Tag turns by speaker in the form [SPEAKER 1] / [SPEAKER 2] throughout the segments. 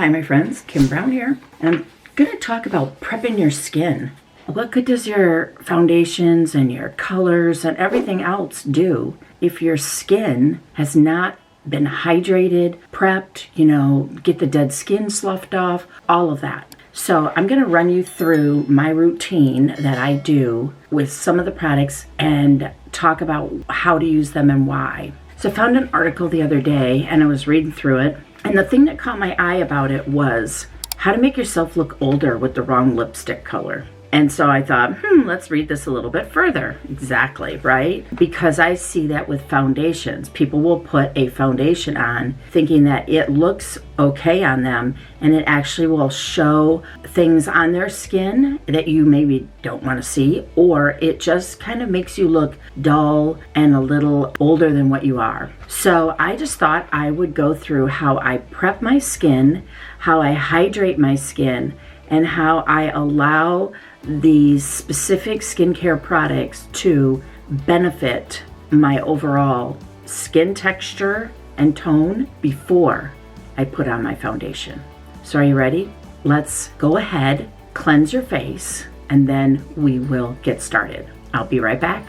[SPEAKER 1] Hi, my friends. Kim Brown here, and I'm going to talk about prepping your skin. What good does your foundations and your colors and everything else do if your skin has not been hydrated, prepped, get the dead skin sloughed off, all of that. So I'm going to run you through my routine that I do with some of the products and talk about how to use them and why. So I found an article the other day and I was reading through it. And the thing that caught my eye about it was how to make yourself look older with the wrong lipstick color. And so I thought, let's read this a little bit further. Exactly, right? Because I see that with foundations. People will put a foundation on thinking that it looks okay on them, and it actually will show things on their skin that you maybe don't want to see, or it just kind of makes you look dull and a little older than what you are. So I just thought I would go through how I prep my skin, how I hydrate my skin, and how I allow these specific skincare products to benefit my overall skin texture and tone before I put on my foundation. So are you ready? Let's go ahead, cleanse your face, and then we will get started. I'll be right back.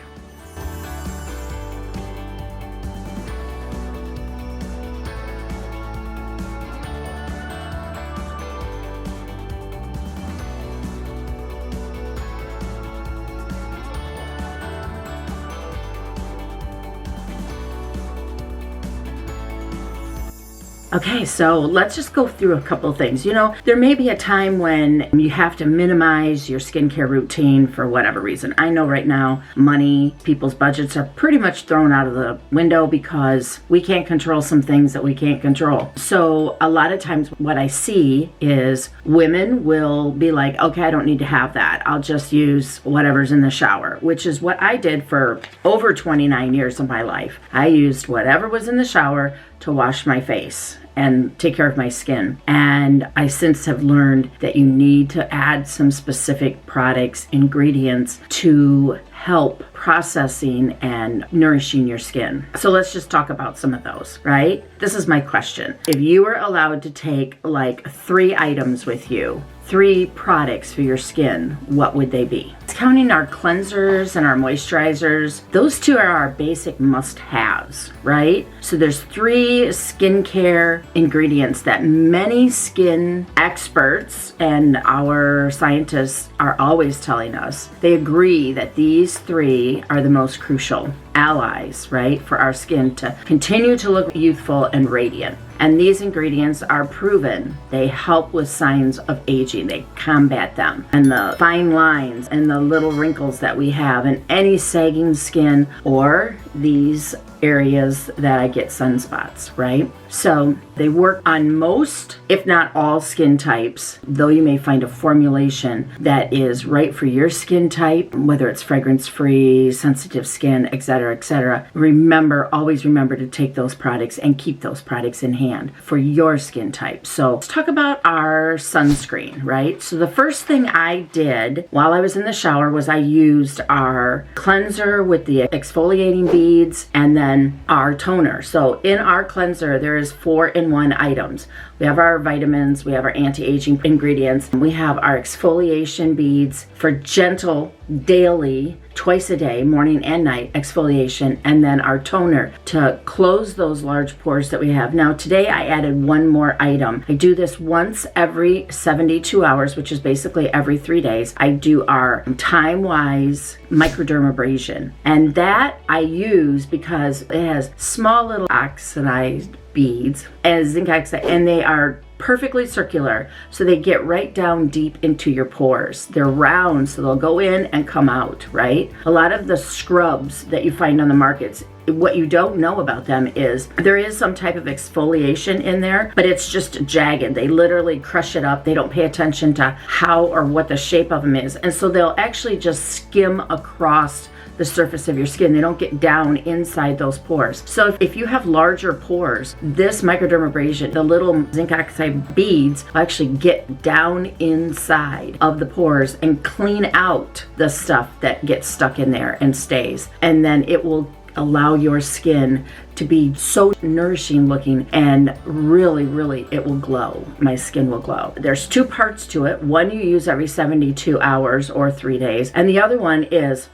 [SPEAKER 1] Okay, so let's just go through a couple of things. There may be a time when you have to minimize your skincare routine for whatever reason. I know right now, money, people's budgets are pretty much thrown out of the window because we can't control some things that we can't control. So a lot of times what I see is women will be like, okay, I don't need to have that. I'll just use whatever's in the shower, which is what I did for over 29 years of my life. I used whatever was in the shower to wash my face and take care of my skin. And I since have learned that you need to add some specific products, ingredients to help processing and nourishing your skin. So let's just talk about some of those, right? This is my question. If you were allowed to take like 3 items with you, 3 products for your skin, what would they be? Counting our cleansers and our moisturizers, those 2 are our basic must-haves, right? So there's 3 skincare ingredients that many skin experts and our scientists are always telling us. They agree that these 3 are the most crucial allies, right, for our skin to continue to look youthful and radiant. And these ingredients are proven. They help with signs of aging. They combat them. And the fine lines and the little wrinkles that we have in any sagging skin or these areas that I get sunspots, right? So they work on most, if not all, skin types, though you may find a formulation that is right for your skin type, whether it's fragrance-free, sensitive skin, etc., etc. Always remember to take those products and keep those products in hand for your skin type. So let's talk about our sunscreen, right? So the first thing I did while I was in the shower was I used our cleanser with the exfoliating beads and then our toner. So in our cleanser, there is 4-in-1 items. We have our vitamins, we have our anti-aging ingredients, and we have our exfoliation beads for gentle daily, twice a day, morning and night exfoliation, and then our toner to close those large pores that we have. Now today I added 1 more item. I do this once every 72 hours, which is basically every 3 days. I do our time-wise microdermabrasion, and that I use because it has small little oxidized beads and zinc oxide, and they are perfectly circular, so they get right down deep into your pores. They're round, so they'll go in and come out, right? A lot of the scrubs that you find on the markets, what you don't know about them is there is some type of exfoliation in there, but it's just jagged. They literally crush it up. They don't pay attention to how or what the shape of them is. And so they'll actually just skim across the surface of your skin. They don't get down inside those pores. So if you have larger pores, this microdermabrasion, the little zinc oxide beads, will actually get down inside of the pores and clean out the stuff that gets stuck in there and stays. And then it will allow your skin to be so nourishing looking, and really it will glow. My skin will glow. There's 2 parts to it. One you use every 72 hours or 3 days, and the other one is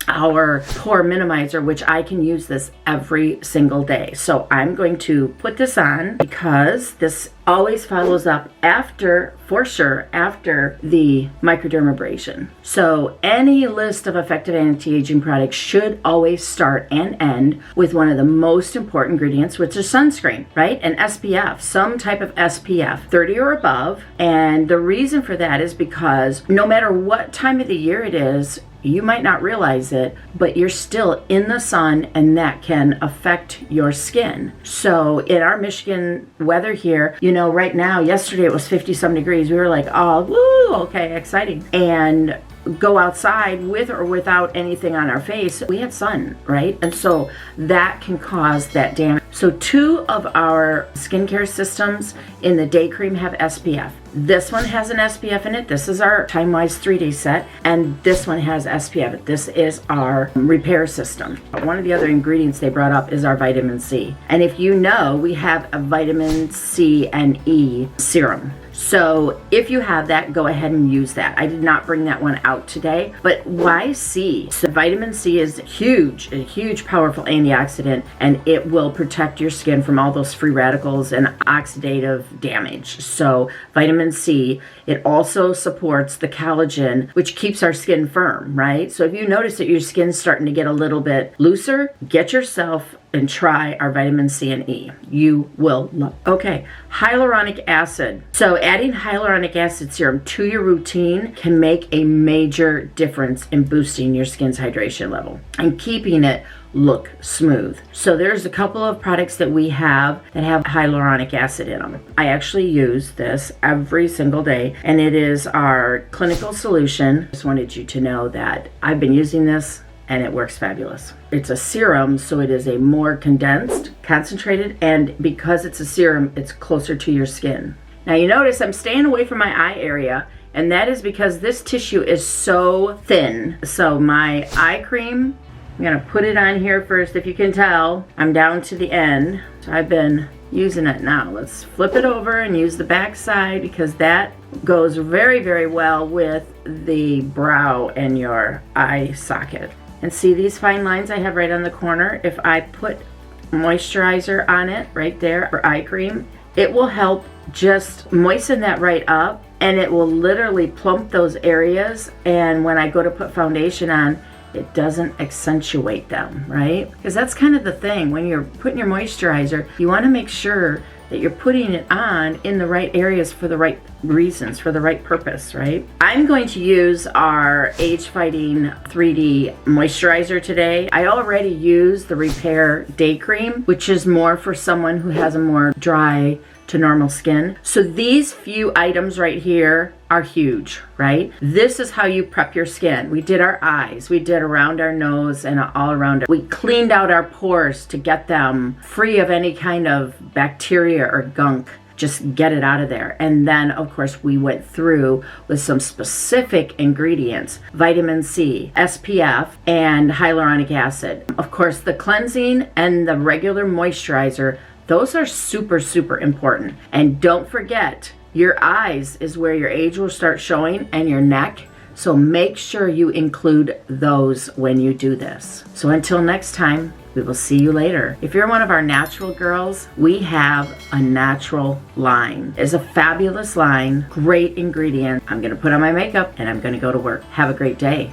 [SPEAKER 1] our pore minimizer, which I can use this every single day. So I'm going to put this on because this always follows up after, for sure, after the microdermabrasion. So any list of effective anti-aging products should always start and end with one of the most important ingredients, which is sunscreen, right? An SPF, some type of SPF, 30 or above. And the reason for that is because no matter what time of the year it is, you might not realize it, but you're still in the sun, and that can affect your skin. So in our Michigan weather here, you know, right now, yesterday it was 50-some degrees. We were like, oh, woo, okay, exciting. And go outside with or without anything on our face, we had sun, right? And so that can cause that damage. So 2 of our skincare systems in the day cream have SPF. This one has an SPF in it. This is our time-wise 3-day set. And this one has SPF. This is our repair system. One of the other ingredients they brought up is our vitamin C. And if you know, we have a vitamin C and E serum. So if you have that, go ahead and use that. I did not bring that one out today, but why C? So vitamin C is huge, a huge powerful antioxidant, and it will protect your skin from all those free radicals and oxidative damage. So vitamin C, it also supports the collagen, which keeps our skin firm, right? So if you notice that your skin's starting to get a little bit looser, get yourself and try our vitamin C and E. You will love. Okay, hyaluronic acid. So adding hyaluronic acid serum to your routine can make a major difference in boosting your skin's hydration level and keeping it look smooth. So there's a couple of products that we have that have hyaluronic acid in them. I actually use this every single day, and it is our clinical solution. Just wanted you to know that I've been using this and it works fabulous. It's a serum, so it is a more condensed, concentrated, and because it's a serum, it's closer to your skin. Now you notice I'm staying away from my eye area, and that is because this tissue is so thin. So my eye cream, I'm gonna put it on here first. If you can tell, I'm down to the end. So I've been using it now. Let's flip it over and use the back side because that goes very well with the brow and your eye socket. And see these fine lines I have right on the corner? If I put moisturizer on it right there for eye cream, it will help just moisten that right up, and it will literally plump those areas. And when I go to put foundation on, it doesn't accentuate them, right? Because that's kind of the thing. When you're putting your moisturizer, you want to make sure that you're putting it on in the right areas for the right reasons, for the right purpose, right? I'm going to use our Age Fighting 3D moisturizer today. I already use the Repair Day Cream, which is more for someone who has a more dry to normal skin. So these few items right here are huge, right? This is how you prep your skin. We did our eyes, we did around our nose and all around it. We cleaned out our pores to get them free of any kind of bacteria or gunk. Just get it out of there. And then of course we went through with some specific ingredients, vitamin C, SPF, and hyaluronic acid. Of course the cleansing and the regular moisturizer, those are super important. And don't forget, your eyes is where your age will start showing, and your neck. So make sure you include those when you do this. So until next time, we will see you later. If you're one of our natural girls, we have a natural line. It's a fabulous line, great ingredient. I'm gonna put on my makeup and I'm gonna go to work. Have a great day.